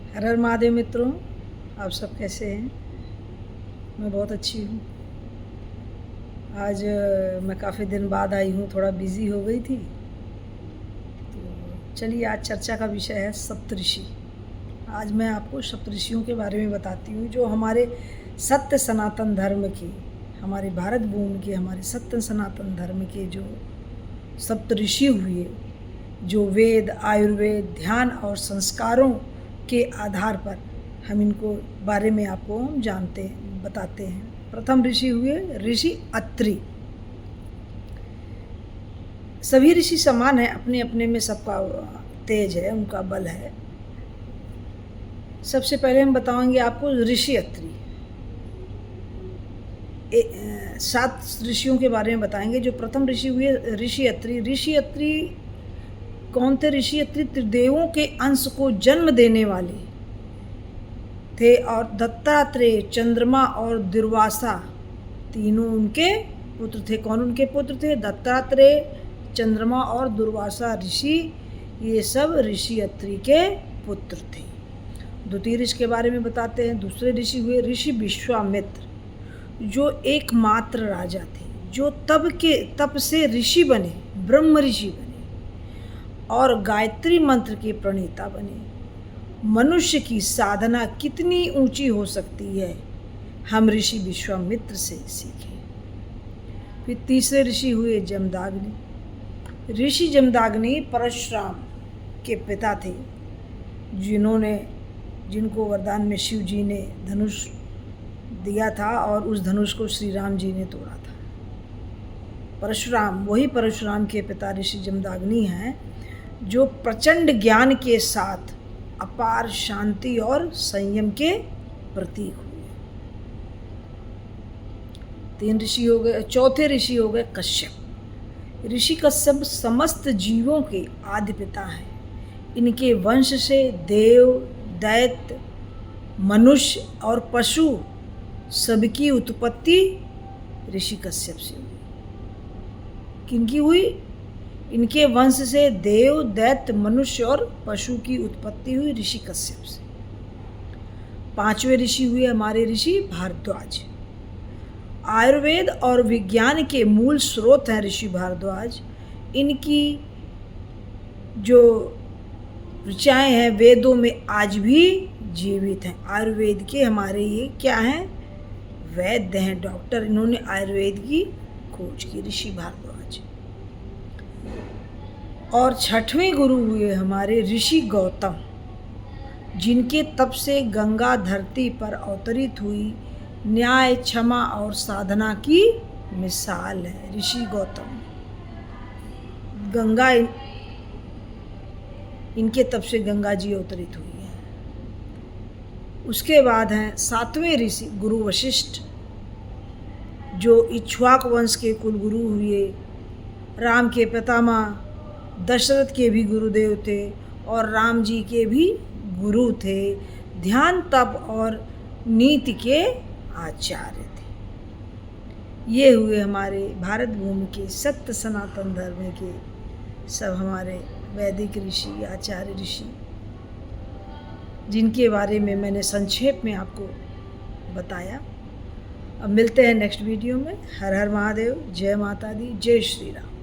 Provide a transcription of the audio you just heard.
हर हर महादेव मित्रों, आप सब कैसे हैं। मैं बहुत अच्छी हूँ। आज मैं काफ़ी दिन बाद आई हूँ, थोड़ा बिज़ी हो गई थी। तो चलिए, आज चर्चा का विषय है सप्तऋषि। आज मैं आपको सप्तऋषियों के बारे में बताती हूँ, जो हमारे सत्य सनातन धर्म के, हमारे भारत भूमि के, हमारे सत्य सनातन धर्म के जो सप्तऋषि हुए, जो वेद, आयुर्वेद, ध्यान और संस्कारों के आधार पर हम इनको बारे में आपको हम बताते हैं। प्रथम ऋषि हुए ऋषि अत्रि। सभी ऋषि समान है, अपने अपने में सबका तेज है, उनका बल है। सबसे पहले हम बताएंगे आपको ऋषि अत्रि। 7 ऋषियों के बारे में बताएंगे। जो प्रथम ऋषि हुए ऋषि अत्रि। ऋषि अत्रि कौन थे? ऋषि अत्रि त्रिदेवों के अंश को जन्म देने वाले थे, और दत्तात्रेय, चंद्रमा और दुर्वासा तीनों उनके पुत्र थे। कौन उनके पुत्र थे? दत्तात्रेय, चंद्रमा और दुर्वासा ऋषि, ये सब ऋषि अत्रि के पुत्र थे। द्वितीय ऋषि के बारे में बताते हैं। दूसरे ऋषि हुए ऋषि विश्वामित्र, जो एकमात्र राजा थे, जो तप से ऋषि बने, ब्रह्म ऋषि बने और गायत्री मंत्र के प्रणेता बने। मनुष्य की साधना कितनी ऊंची हो सकती है, हम ऋषि विश्वामित्र से सीखें। फिर तीसरे ऋषि हुए जमदाग्नि। ऋषि जमदाग्नि परशुराम के पिता थे, जिनको वरदान में शिव जी ने धनुष दिया था, और उस धनुष को श्री राम जी ने तोड़ा था। परशुराम, वही परशुराम के पिता ऋषि जमदाग्नि हैं, जो प्रचंड ज्ञान के साथ अपार शांति और संयम के प्रतीक हुए। 3 ऋषि हो गए। चौथे ऋषि हो गए कश्यप। ऋषि कश्यप समस्त जीवों के आदि पिता हैं। इनके वंश से देव, दैत्य, मनुष्य और पशु सबकी उत्पत्ति ऋषि कश्यप से हुई। किनकी हुई? इनके वंश से देव, दैत्य, मनुष्य और पशु की उत्पत्ति हुई ऋषि कश्यप से। 5वें ऋषि हुए हमारे ऋषि भारद्वाज। आयुर्वेद और विज्ञान के मूल स्रोत हैं ऋषि भारद्वाज। इनकी जो ऋचाएँ हैं वेदों में आज भी जीवित हैं। आयुर्वेद के हमारे ये क्या हैं? वैद्य हैं, डॉक्टर। इन्होंने आयुर्वेद की खोज की, ऋषि भारद्वाज। और 6वें गुरु हुए हमारे ऋषि गौतम, जिनके तप से गंगा धरती पर अवतरित हुई। न्याय, क्षमा और साधना की मिसाल है ऋषि गौतम। गंगा, इनके तप से गंगा जी अवतरित हुई है। उसके बाद हैं 7वें ऋषि गुरु वशिष्ठ, जो इक्ष्वाक वंश के कुलगुरु हुए। राम के पितामह दशरथ के भी गुरुदेव थे और राम जी के भी गुरु थे। ध्यान, तप और नीति के आचार्य थे। ये हुए हमारे भारत भूमि के सत्य सनातन धर्म के सब हमारे वैदिक ऋषि, आचार्य ऋषि, जिनके बारे में मैंने संक्षेप में आपको बताया। अब मिलते हैं नेक्स्ट वीडियो में। हर हर महादेव, जय माता दी, जय श्री राम।